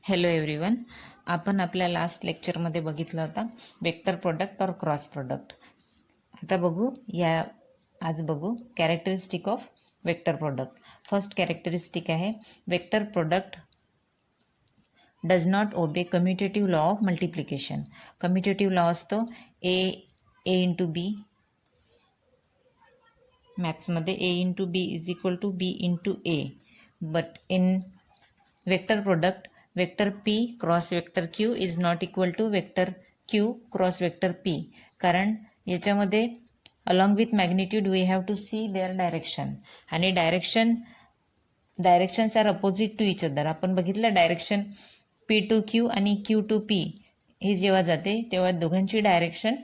Hello everyone. आपण आपल्या last लेक्चरमध्ये बघितलं होता वेक्टर प्रोडक्ट और क्रॉस प्रोडक्ट. आता बघू आज बघू characteristic of vector product. First characteristic आहे vector product does not obey commutative law of multiplication. Commutative law असतो ए इंटू बी. मॅथ्समध्ये A into B is equal to B into A. But in vector product vector P cross vector Q is not equal to vector Q cross vector P. कारण याच्यामध्ये along with magnitude we have to see their direction, आणि directions are opposite to each other. आपण बघितलं direction P to Q आणि Q to P ही जेव्हा जाते तेव्हा दोघांची डायरेक्शन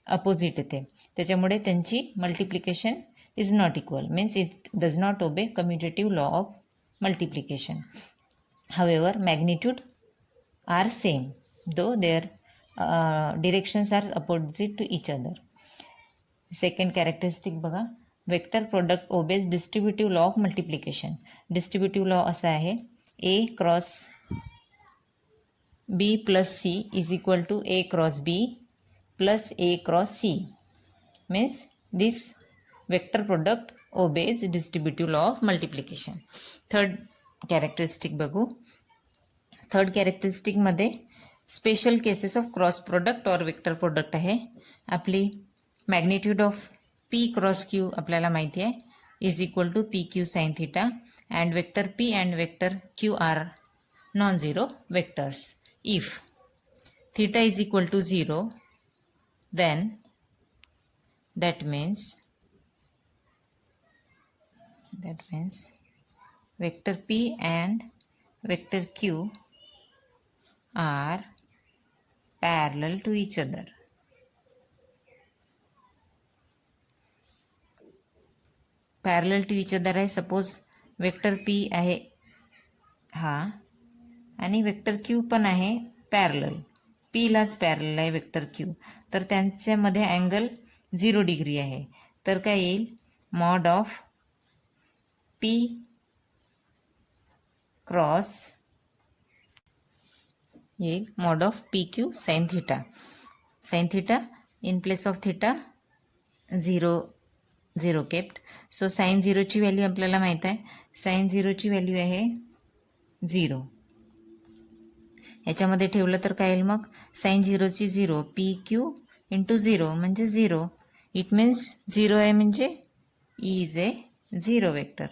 अपोजिट येते. त्याच्यामुळे त्यांची multiplication is not equal, means it does not obey commutative law of multiplication. However, magnitude are same though their directions are opposite to each other. Second characteristic बघा, vector product obeys distributive law of multiplication. Distributive law असा आहे A cross B plus C is equal to A cross B plus A cross C. Means this vector product obeys distributive law of multiplication. Third characteristic बघू. Third characteristic मध्ये special cases of cross product और vector product आहे. आपली magnitude of P cross Q आपल्याला माहिती आहे is equal to P Q sine theta, and vector P and vector Q are non zero vectors. If theta is equal to 0 then that means vector p and vector q are parallel to each other. Parallel to each other आहे. Suppose vector p आहे हा आणि vector q पण आहे parallel. p लाच parallel आहे vector q, तर त्यांच्यामध्ये अँगल 0 डिग्री आहे. तर काय येईल, मॉड ऑफ P क्रॉस येईल mod of P Q sine theta. Sine theta in place of theta 0 kept. So sine 0ची व्हॅल्यू आपल्याला माहीत आहे. साइन 0ची व्हॅल्यू आहे 0. याच्यामध्ये ठेवलं तर काय येईल मग, साइन 0ची 0 पी क्यू इंटू 0 म्हणजे 0. इट मीन्स 0 आहे म्हणजे is a 0 vector.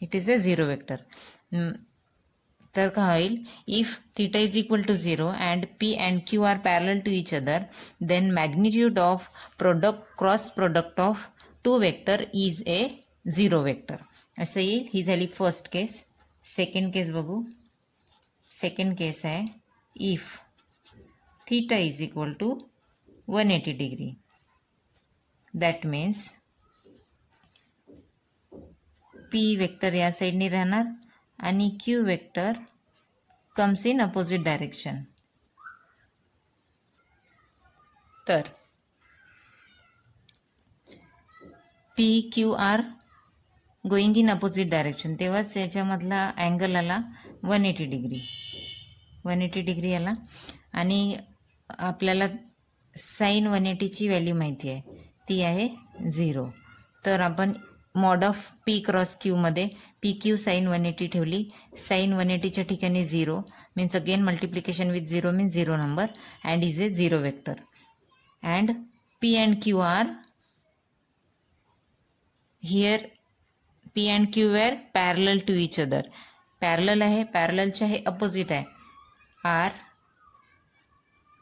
It is a 0 vector. तर काय होईल, if theta is equal to 0 and P and Q are parallel to each other then magnitude of cross product of two vector is a 0 vector असं येईल. ही झाली first केस. Second केस बघू. Second case आहे if theta is equal to 180 degree. That means P vector या साईडने राहणार आणि Q vector comes in opposite direction. तर P Q are going in opposite direction, तेव्हाच याच्यामधला अँगल आला 180 डिग्री. 180 डिग्री आला आणि आपल्याला साइन 180ची व्हॅल्यू माहिती आहे, ती आहे 0. तर आपण मॉड ऑफ पी क्रॉस क्यूमध्ये पी क्यू साइन 180 ठेवली. साइन 180च्या ठिकाणी 0 means again multiplication with 0 means 0 number and is a 0 vector. And P and Q are here P and Q are parallel to each other. Parallel आहे, पॅरललच्या हे opposite आहे. Are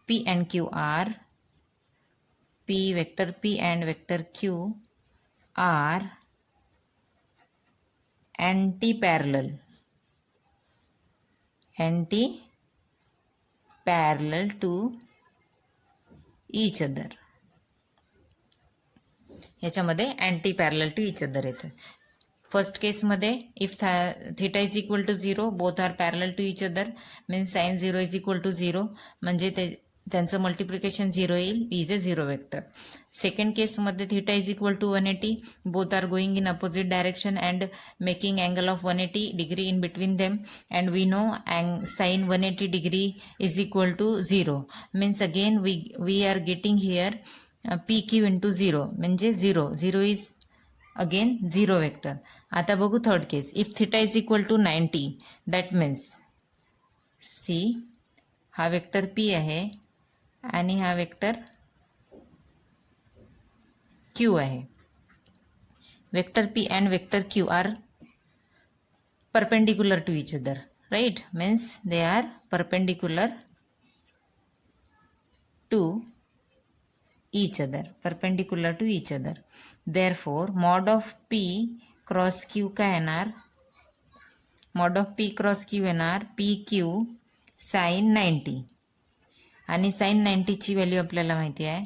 P and Q are, P vector P and vector Q are anti parallel to each other. ह्याच्यामध्ये anti parallel to each other येतं. First केसमध्ये if theta is equal to 0 both are parallel to each other means sine 0 is equal to 0 म्हणजे ते त्यांचं multiplication 0 येईल, is a 0 vector. Second केसमध्ये theta is equal to 180, both are going in opposite direction and making angle of 180 degree in between them, and we know sine 180 degree is equal to 0. Means again we are getting here P Q into 0, म्हणजे 0 is again 0 vector. आता बघू third case. If theta is equal to 90, that means see हा vector P आहे आणि हा vector Q आहे. Vector P and vector Q are perpendicular to each other, right? Means they are perpendicular to each other. Therefore mod of p cross q काय येणार? mod of p cross q येणार pq sin 90, आणि sin 90 ची value आपल्याला माहिती आहे,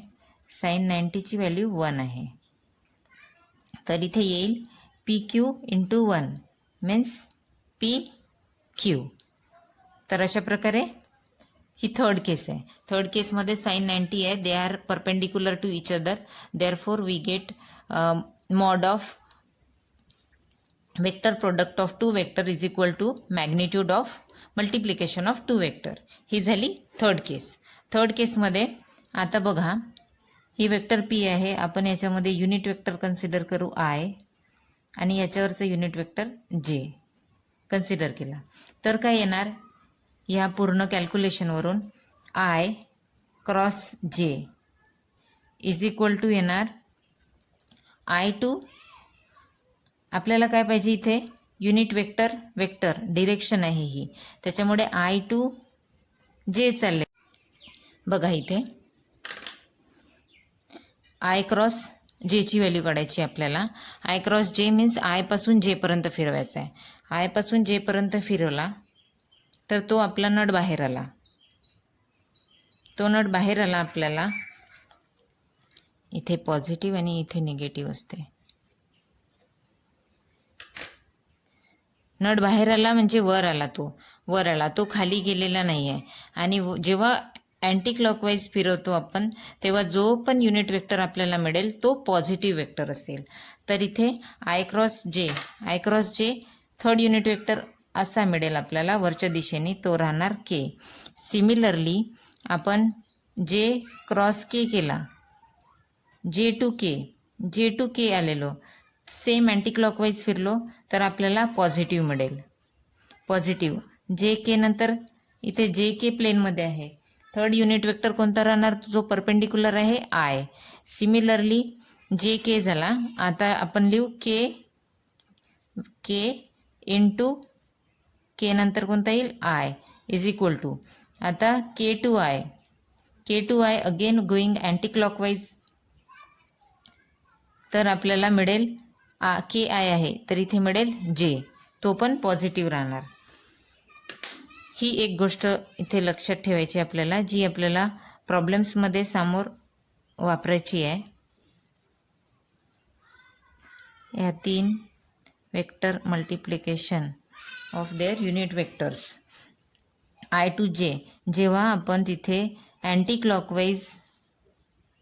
sin 90 ची value 1 आहे. तर इथे येईल pq into 1 means P Q. तर अशा प्रकारे ही थर्ड केस आहे. थर्ड केसमध्ये साइन 90 आहे, they are perpendicular to each other, therefore we get mod of vector product of two vector is equal to magnitude of multiplication of two vector. ही झाली third केस. Third केसमध्ये आता बघा, ही वेक्टर पी आहे, आपण याच्यामध्ये युनिट वेक्टर कन्सिडर करू I, आणि याच्यावरचं युनिट वेक्टर जे कन्सिडर केला. तर काय येणार ह्या पूर्ण कॅल्क्युलेशनवरून आय क्रॉस जे इज इक्वल टू येणार आय टू, आपल्याला काय पाहिजे इथे युनिट वेक्टर डिरेक्शन आहे ही, त्याच्यामुळे आय टू जे चालले. बघा इथे आय क्रॉस जेची व्हॅल्यू काढायची आपल्याला. आय क्रॉस जे मीन्स आयपासून जेपर्यंत फिरवायचा आहे. आयपासून जेपर्यंत फिरवला तर तो आपला नट बाहेर आला. तो नट बाहेर आला आपल्याला, इथे पॉझिटिव्ह आणि इथे निगेटिव्ह असते. नट बाहेर आला म्हणजे वर आला, तो खाली गेलेला नाही आहे. आणि जेव्हा अँटी क्लॉकवाईज फिरवतो आपण, तेव्हा जो पण युनिट वेक्टर आपल्याला मिळेल तो पॉझिटिव्ह वेक्टर असेल. तर इथे आय क्रॉस जे थर्ड युनिट वेक्टर असा मिळेल आपल्याला वरच्या दिशेने, तो राहणार के. सिमिलरली आपण जे क्रॉस के केला, जे टू के आलेलो, सेम अँटी क्लॉकवाईज फिरलो तर आपल्याला पॉझिटिव्ह मिळेल. पॉझिटिव्ह जे के नंतर इथे जे के प्लेनमध्ये आहे. थर्ड युनिट वेक्टर कोणता राहणार, जो परपेंडिक्युलर आहे आय. सिमिलरली जे के झाला, आता आपण लिहू के इंटू के नंतर कोणता येईल आय इज इक्वल टू, आता K to I again going anticlockwise, तर आपल्याला मिळेल के आय आहे तर इथे मिळेल जे, तो पण पॉझिटिव्ह राहणार. ही एक गोष्ट इथे लक्षात ठेवायची आपल्याला, जी आपल्याला प्रॉब्लेम्समध्ये समोर वापरायची आहे. या 3 vector multiplication of their unit vectors i to j, जेव्हा आपण तिथे अँटी क्लॉकवाईज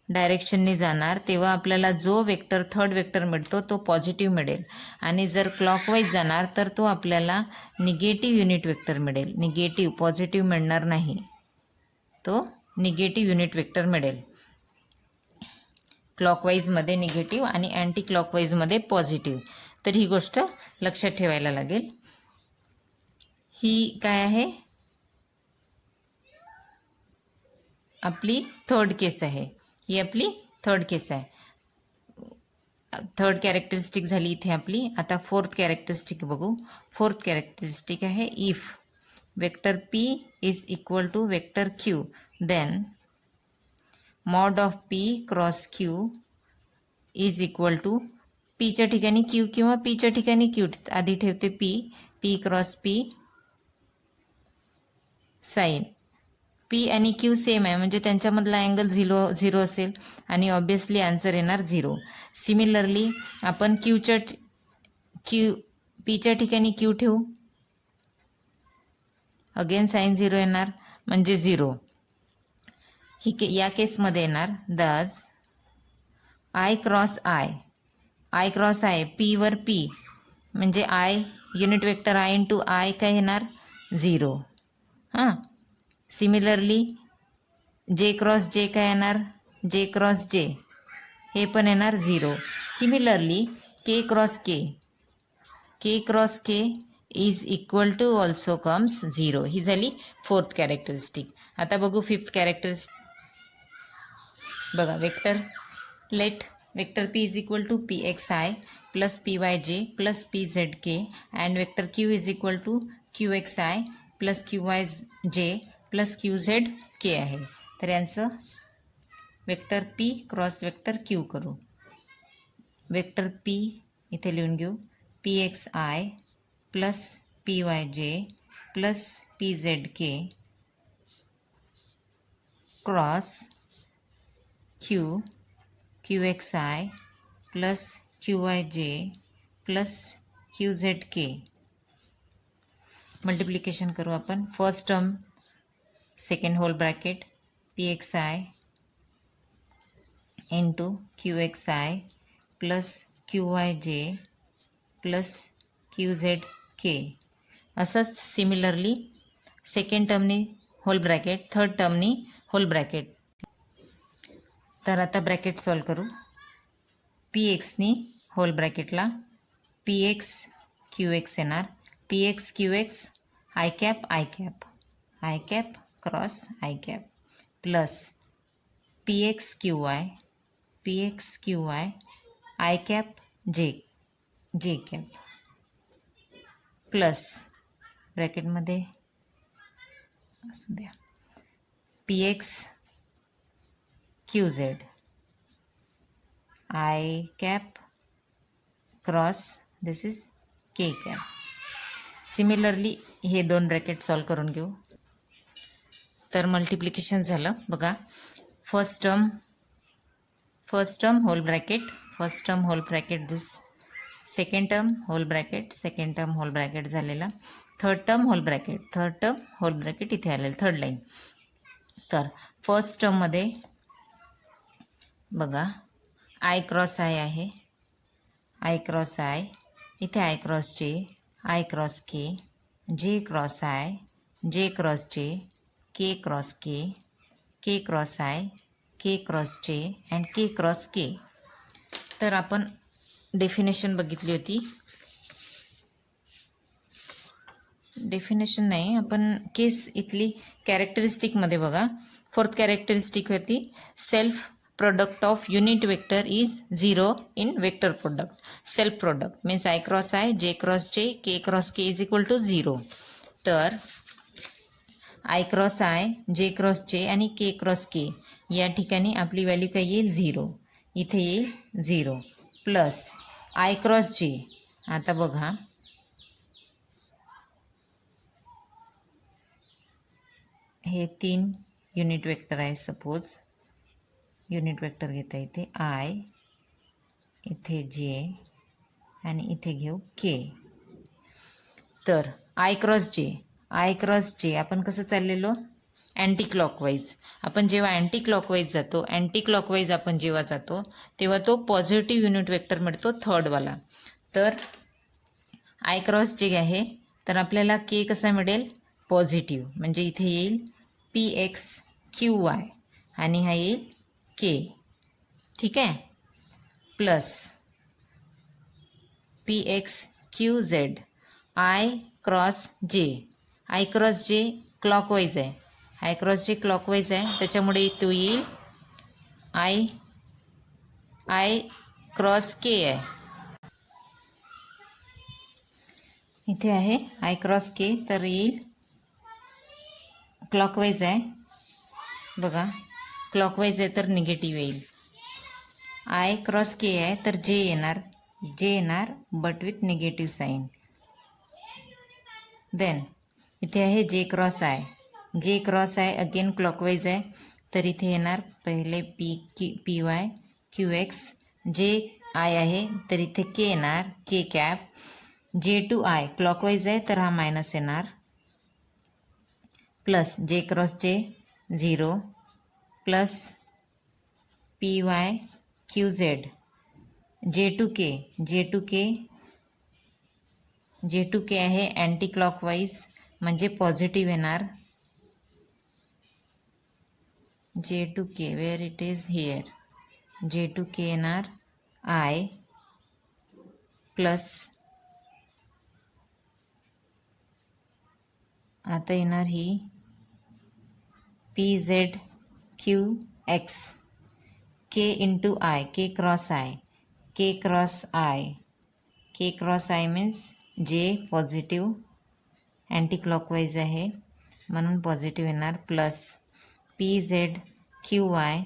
डायरेक्शनने जाणार तेव्हा आपल्याला जो वेक्टर थर्ड वेक्टर मिळतो तो पॉझिटिव्ह मिळेल, आणि जर क्लॉकवाईज जाणार तर तो आपल्याला निगेटिव्ह युनिट वेक्टर मिळेल. निगेटिव्ह, पॉझिटिव्ह मिळणार नाही, तो निगेटिव्ह युनिट वेक्टर मिळेल. क्लॉकवाईजमध्ये निगेटिव्ह आणि अँटी क्लॉकवाईजमध्ये पॉझिटिव्ह. तर ही गोष्ट लक्षात ठेवायला लागेल. ही काय आहे, आपली थर्ड केस आहे. ही आपली थर्ड केस आहे. थर्ड कॅरेक्टरिस्टिक झाली इथे आपली. आता फोर्थ कॅरेक्टरिस्टिक बघू. फोर्थ कॅरेक्टरिस्टिक आहे if vector P is equal to vector Q, then mod of P cross Q is equal to, पीच्या ठिकाणी क्यू किंवा पीच्या ठिकाणी क्यू आधी ठेवते, P cross P sine. P आणि क्यू सेम आहे म्हणजे त्यांच्यामधला अँगल 0 असेल आणि ऑब्वियसली आन्सर येणार 0. सिमिलरली आपण पीच्या ठिकाणी क्यू ठेवू, अगेन साइन 0 येणार म्हणजे 0. या केसमध्ये येणार दस I cross I cross I पीवर पी म्हणजे I unit vector I into I काय येणार 0. हां, सिमिलरली जे क्रॉस जे काय येणार जे क्रॉस जे हे पण येणार 0. Similarly K cross K is equal to also comes 0. ही झाली फोर्थ कॅरेक्टरिस्टिक. आता बघू फिफ्थ कॅरेक्टरिस्टिक. बघा vector let vector P is equal to P X I plus P Y J plus P Z K and vector Q is equal to Q X I plus Q Y J plus Q Z K आहे. तर यांचं vector P cross vector Q करू. Vector P इथे लिहून घेऊ P X I plus P Y J plus P Z K cross Q X I plus Q Y J plus Q Z K. Multiplication करू आपण. First term second whole bracket P X I into Q X I plus Q Y J plus Q Z K. असंच similarly second टर्मनी whole bracket third टर्मनी whole bracket. तर आता bracket solve करू. P एक्सनी whole ब्रॅकेटला P x Q x येणार P x Q X I cap cross I cap plus P x Q Y I cap J cap plus ब्रॅकेटमध्ये असू द्या P x Q Z I cap cross this is K cap. Similarly हे दोन bracket solve करून घेऊ. तर multiplication झालं बघा. First term whole bracket this second term whole bracket झालेला. थर्ड टर्म होल ब्रॅकेट इथे आलेलं थर्ड लाईन. तर फर्स्ट टर्ममध्ये बघा आय क्रॉस आय आहे आय क्रॉस आय इथे I cross K J cross I J cross J K cross K cross I K cross J and K cross K. तर आपण definition बघितली होती. Definition नाही आपण केस इथली कॅरेक्टरिस्टिकमध्ये बघा. फोर्थ कॅरेक्टरिस्टिक होती self product of unit vector is 0 in vector product. Self product means I cross I, J cross J, K cross K is equal to 0. तर I cross I, J cross J आणि K cross K या ठिकाणी आपली value काय येईल 0. इथे येईल 0 plus I cross J. आता बघा हे 3 युनिट वेक्टर आहे. सपोज युनिट वेक्टर घेता इथे आय इथे जे आणि इथे घेऊ के. तर आय क्रॉस जे आपण कसं चाललेलो अँटी क्लॉकवाईज. आपण जेव्हा अँटी क्लॉकवाईज आपण जेव्हा जातो तेव्हा तो पॉझिटिव्ह युनिट वेक्टर मिळतो थर्डवाला. तर आय क्रॉस जे आहे तर आपल्याला के कसा मिळेल पॉझिटिव्ह म्हणजे इथे येईल पी एक्स क्यू वाय आणि हा येईल के. ठीक आहे plus P x Q Z I cross J clockwise आहे त्याच्यामुळे तो येईल आय क्रॉस के आहे. इथे आहे आय क्रॉस के तर येईल क्लॉकवाईज आहे बघा क्लॉकवाईज आहे तर निगेटिव्ह येईल. आय क्रॉस के आहे तर जे येणार but with negative sign. Then इथे आहे जे क्रॉस आय अगेन क्लॉकवाईज आहे तर इथे येणार पहिले पी वाय क्यू एक्स जे आय आहे तर इथे के येणार के कॅप. जे टू आय क्लॉकवाईज आहे तर हा मायनस येणार प्लस जे cross J 0 plus P Y Q Z. J to K आहे अँटी क्लॉकवाईज म्हणजे पॉझिटिव्ह येणार. J to K where it is here. J to K येणार आय प्लस आता येणार ही P Z Q x. K into I, K cross I means J positive anti clockwise आहे म्हणून positive येणार. Plus P Z Q Y,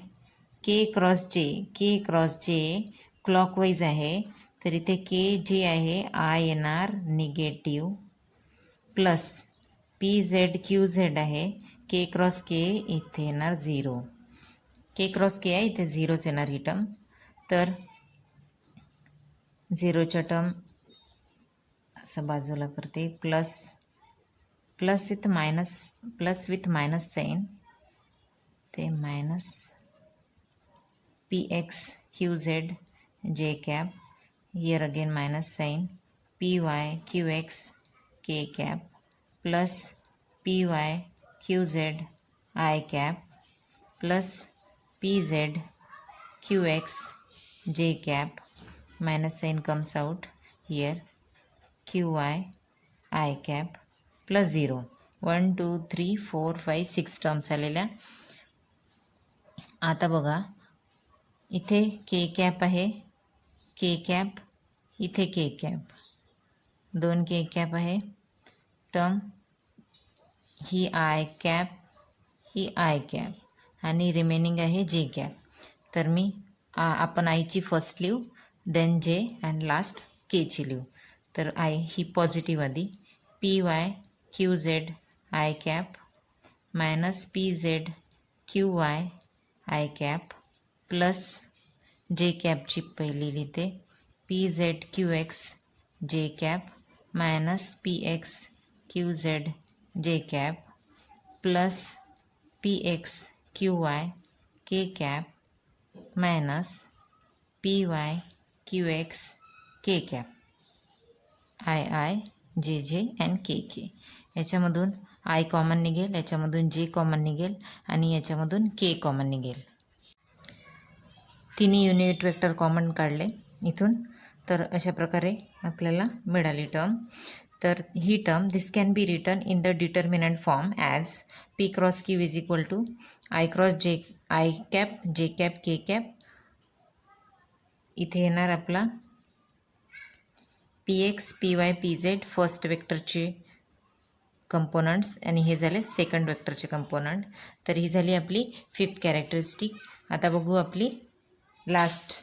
K cross J clockwise आहे तर इथे के जे आहे आय येणार negative. Plus P Z Q Z आहे के cross के इथे येणार 0. के क्रॉस के आहे इथे 0च येणार ही टर्म. तर 0च्या टर्म असं बाजूला करते. प्लस विथ मायनस साईन ते minus P x Q Z j cap. Here again minus sign P Y Q x k cap plus P Y Q Z I cap plus P Z Q x j cap. Minus sign comes out here Q Y I cap plus 0. 1 2 3 4 5 6 terms आलेल्या. आता बघा इथे के cap आहे, के cap इथे के cap, 2 के cap आहे term. He i cap आणि remaining आहे जे कॅप. तर मी आपण आयची फर्स्ट लिहू देन जे अँड लास्ट केची लिहू. तर आय ही पॉझिटिव्ह आधी P Y Q Z i cap minus P Z Q Y I cap plus जे कॅपची पहिली लिहिते P Z Q x j cap minus P x Q Z j cap plus P x Q Y K cap minus P Y Q x k cap. I जे and के. याच्यामधून I common निघेल, याच्यामधून जे common निघेल आणि याच्यामधून के common निघेल. तिन्ही युनिट वेक्टर कॉमन काढले इथून. तर अशा प्रकारे आपल्याला मिळाली टर्म. तर ही term this can be written in the determinant form as P cross Q is equal to I cross J I cap J cap K cap. इथे येणार आपला P X P Y P Z first वेक्टरचे components आणि हे झाले second वेक्टरचे component. तर ही झाली आपली फिफ्थ कॅरेक्टरिस्टिक. आता बघू आपली लास्ट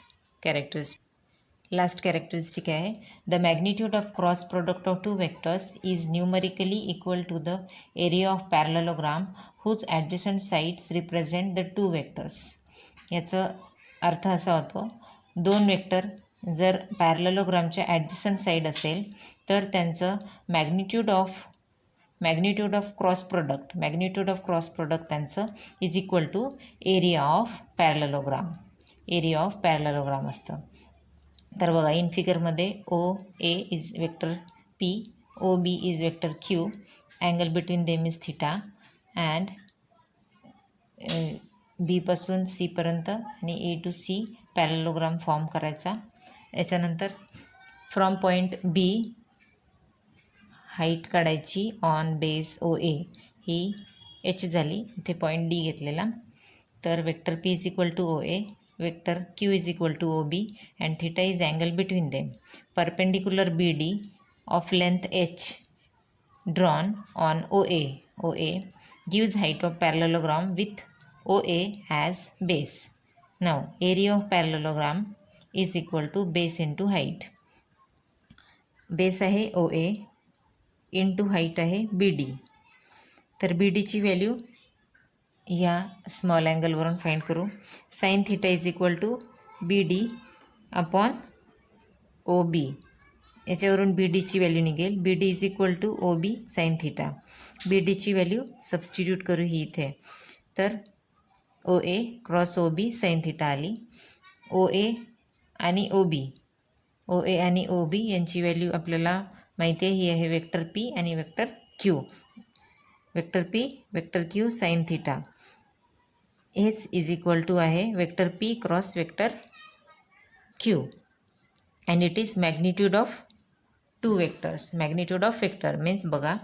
कॅरेक्टरिस्टिक आहे the magnitude of cross product of two vectors is numerically equal to the area of parallelogram whose adjacent sides represent the two vectors. याचा अर्थ असा होतो दोन वेक्टर जर पॅरलेलोग्रामच्या ॲडजसंट साईड असेल तर त्यांचं मॅग्निट्यूड ऑफ क्रॉस प्रोडक्ट त्यांचं is equal to area of parallelogram असतं. तर बघा इन फिगरमध्ये O A is vector P, O B is vector Q, angle between them is theta and बीपासून सीपर्यंत आणि A to C parallelogram form करायचा. याच्यानंतर फ्रॉम पॉईंट बी हाईट काढायची ऑन बेस ओ ए. ही एच झाली, इथे पॉईंट डी घेतलेला. तर vector P is equal to O A, vector Q is equal to O B and theta is angle between them. Perpendicular B D of length H drawn on O A gives height of parallelogram with OA as base. Now area of parallelogram is equal to base into height. Base आहे OA into height आहे BD. तर BDची value या small अँगलवरून find करू. Sine theta is equal to BD upon OB. याच्यावरून BDची व्हॅल्यू निघेल BD is equal to OB sine theta. BDची व्हॅल्यू सबस्टिट्यूट करू ही इथे. तर O A cross O B sine theta आली. ओ ए आणि ओ बी, ओ ए आणि ओ बी यांची व्हॅल्यू आपल्याला माहिती आहे, ही आहे वेक्टर पी आणि vector Q. Vector P vector Q sine theta हेच इज इक्वल टू आहे vector P cross vector Q and it is magnitude of two vectors. Magnitude of vector means बघा,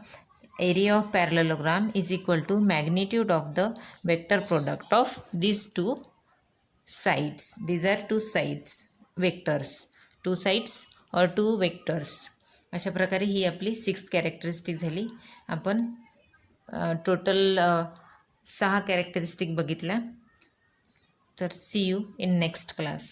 area of parallelogram is equal to magnitude of the vector product of these two sides. These are two sides vectors, two sides or two vectors. अशा प्रकारे ही आपली 6th characteristic झाली. आपण total 6 characteristic बघितल्या. तर see you in next class.